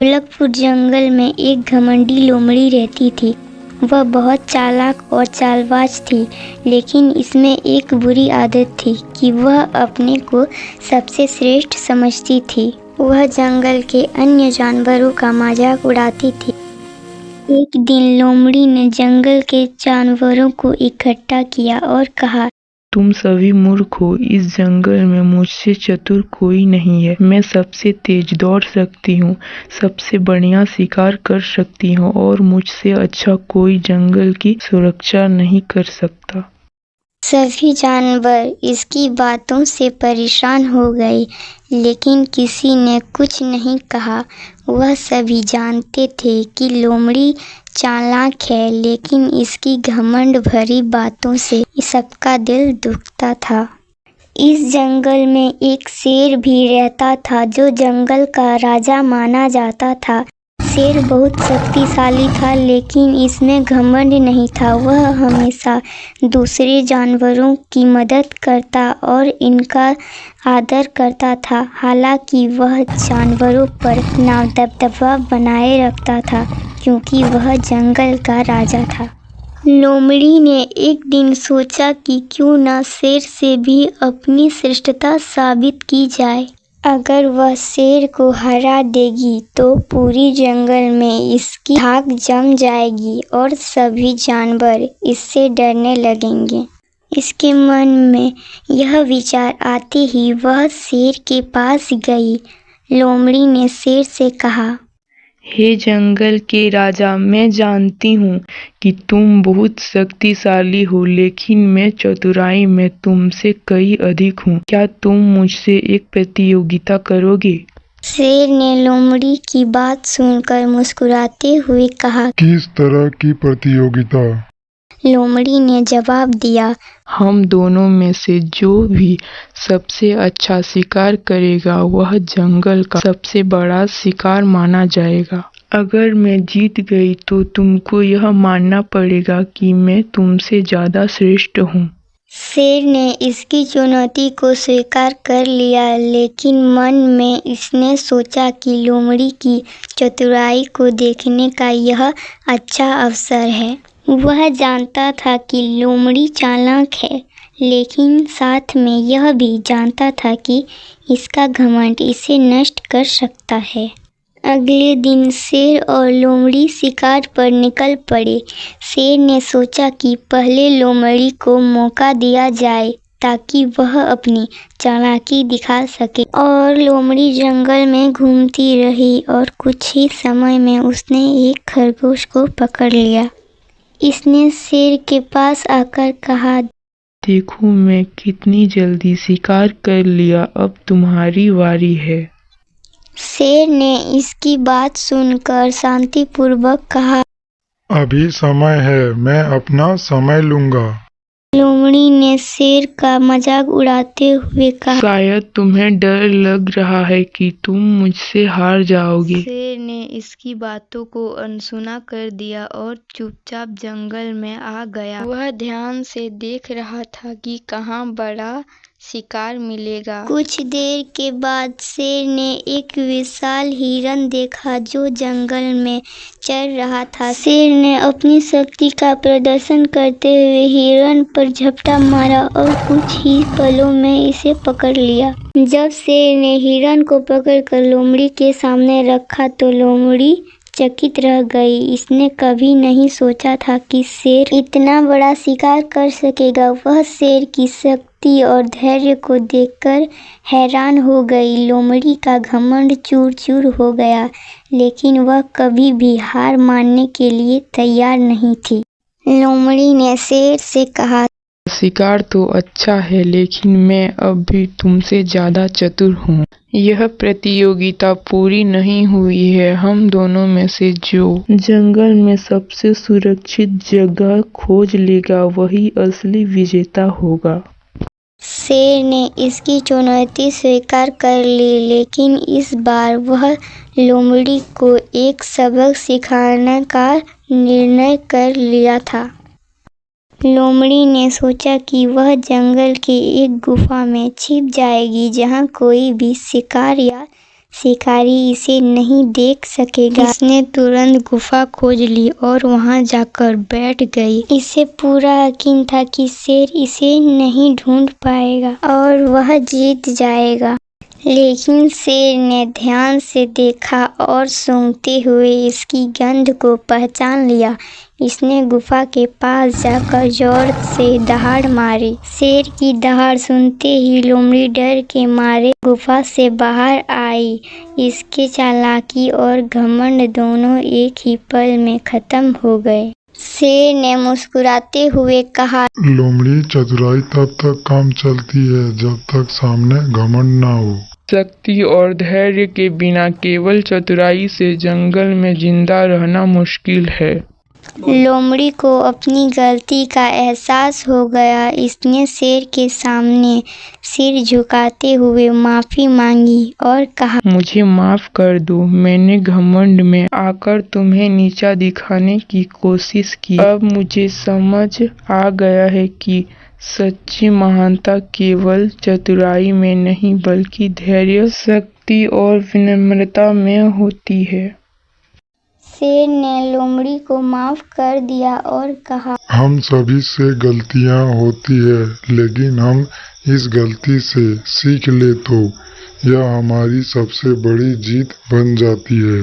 गोलकपुर जंगल में एक घमंडी लोमड़ी रहती थी। वह बहुत चालाक और चालबाज थी, लेकिन इसमें एक बुरी आदत थी कि वह अपने को सबसे श्रेष्ठ समझती थी। वह जंगल के अन्य जानवरों का मजाक उड़ाती थी। एक दिन लोमड़ी ने जंगल के जानवरों को इकट्ठा किया और कहा, तुम सभी मूर्ख हो। इस जंगल में मुझसे चतुर कोई नहीं है। मैं सबसे तेज दौड़ सकती हूँ, सबसे बढ़िया शिकार कर सकती हूँ और मुझसे अच्छा कोई जंगल की सुरक्षा नहीं कर सकता। सभी जानवर इसकी बातों से परेशान हो गए, लेकिन किसी ने कुछ नहीं कहा। वह सभी जानते थे कि लोमड़ी चालाक है, लेकिन इसकी घमंड भरी बातों से सबका दिल दुखता था। इस जंगल में एक शेर भी रहता था जो जंगल का राजा माना जाता था। शेर बहुत शक्तिशाली था, लेकिन इसमें घमंड नहीं था। वह हमेशा दूसरे जानवरों की मदद करता और इनका आदर करता था। हालांकि वह जानवरों पर दबदबा बनाए रखता था, क्योंकि वह जंगल का राजा था। लोमड़ी ने एक दिन सोचा कि क्यों न शेर से भी अपनी श्रेष्ठता साबित की जाए। अगर वह शेर को हरा देगी तो पूरी जंगल में इसकी धाक जम जाएगी और सभी जानवर इससे डरने लगेंगे। इसके मन में यह विचार आते ही वह शेर के पास गई। लोमड़ी ने शेर से कहा, हे जंगल के राजा, मैं जानती हूँ कि तुम बहुत शक्तिशाली हो, लेकिन मैं चतुराई में तुमसे कई अधिक हूँ। क्या तुम मुझसे एक प्रतियोगिता करोगे? शेर ने लोमड़ी की बात सुनकर मुस्कुराते हुए कहा, किस तरह की प्रतियोगिता? लोमड़ी ने जवाब दिया, हम दोनों में से जो भी सबसे अच्छा शिकार करेगा वह जंगल का सबसे बड़ा शिकार माना जाएगा। अगर मैं जीत गई तो तुमको यह मानना पड़ेगा कि मैं तुमसे ज्यादा श्रेष्ठ हूँ। शेर ने इसकी चुनौती को स्वीकार कर लिया, लेकिन मन में इसने सोचा कि लोमड़ी की चतुराई को देखने का यह अच्छा अवसर है। वह जानता था कि लोमड़ी चालाक है, लेकिन साथ में यह भी जानता था कि इसका घमंड इसे नष्ट कर सकता है। अगले दिन शेर और लोमड़ी शिकार पर निकल पड़े। शेर ने सोचा कि पहले लोमड़ी को मौका दिया जाए ताकि वह अपनी चालाकी दिखा सके, और लोमड़ी जंगल में घूमती रही और कुछ ही समय में उसने एक खरगोश को पकड़ लिया। इसने शेर के पास आकर कहा, देखो मैं कितनी जल्दी शिकार कर लिया, अब तुम्हारी बारी है। शेर ने इसकी बात सुनकर शांतिपूर्वक कहा, अभी समय है, मैं अपना समय लूंगा। लोमड़ी ने शेर का मजाक उड़ाते हुए कहा, शायद तुम्हें डर लग रहा है कि तुम मुझसे हार जाओगे। शेर ने इसकी बातों को अनसुना कर दिया और चुपचाप जंगल में आ गया। वह ध्यान से देख रहा था कि कहाँ बड़ा शिकार मिलेगा। कुछ देर के बाद शेर ने एक विशाल हिरन देखा जो जंगल में चल रहा था। शेर ने अपनी शक्ति का प्रदर्शन करते हुए हिरन पर झपटा मारा और कुछ ही पलों में इसे पकड़ लिया। जब शेर ने हिरन को पकड़कर लोमड़ी के सामने रखा तो लोमड़ी चकित रह गई। इसने कभी नहीं सोचा था कि शेर इतना बड़ा शिकार कर सकेगा। वह शेर की शक्ति और धैर्य को देखकर हैरान हो गई। लोमड़ी का घमंड चूर चूर हो गया, लेकिन वह कभी भी हार मानने के लिए तैयार नहीं थी। लोमड़ी ने शेर से कहा, शिकार तो अच्छा है, लेकिन मैं अब भी तुमसे ज्यादा चतुर हूँ। यह प्रतियोगिता पूरी नहीं हुई है। हम दोनों में से जो जंगल में सबसे सुरक्षित जगह खोज लेगा वही असली विजेता होगा। शेर ने इसकी चुनौती स्वीकार कर ली, लेकिन इस बार वह लोमड़ी को एक सबक सिखाने का निर्णय कर लिया था। लोमड़ी ने सोचा कि वह जंगल के एक गुफा में छिप जाएगी, जहां कोई भी शिकार या शिकारी इसे नहीं देख सकेगा। इसने तुरंत गुफा खोज ली और वहां जाकर बैठ गई। इसे पूरा यकीन था कि शेर इसे नहीं ढूंढ पाएगा और वह जीत जाएगा। लेकिन शेर ने ध्यान से देखा और सूंघते हुए इसकी गंध को पहचान लिया। इसने गुफा के पास जाकर जोर से दहाड़ मारी। शेर की दहाड़ सुनते ही लोमड़ी डर के मारे गुफा से बाहर आई। इसके चालाकी और घमंड दोनों एक ही पल में खत्म हो गए। शेर ने मुस्कुराते हुए कहा, लोमड़ी, चतुराई तब तक काम चलती है जब तक सामने घमंड ना हो। शक्ति और धैर्य के बिना केवल चतुराई से जंगल में जिंदा रहना मुश्किल है। लोमड़ी को अपनी गलती का एहसास हो गया। इसने शेर के सामने सिर झुकाते हुए माफी मांगी और कहा, मुझे माफ कर दो, मैंने घमंड में आकर तुम्हें नीचा दिखाने की कोशिश की। अब मुझे समझ आ गया है कि सच्ची महानता केवल चतुराई में नहीं बल्कि धैर्य, शक्ति और विनम्रता में होती है। शेर ने लोमड़ी को माफ कर दिया और कहा, हम सभी से गलतियां होती है, लेकिन हम इस गलती से सीख ले तो यह हमारी सबसे बड़ी जीत बन जाती है।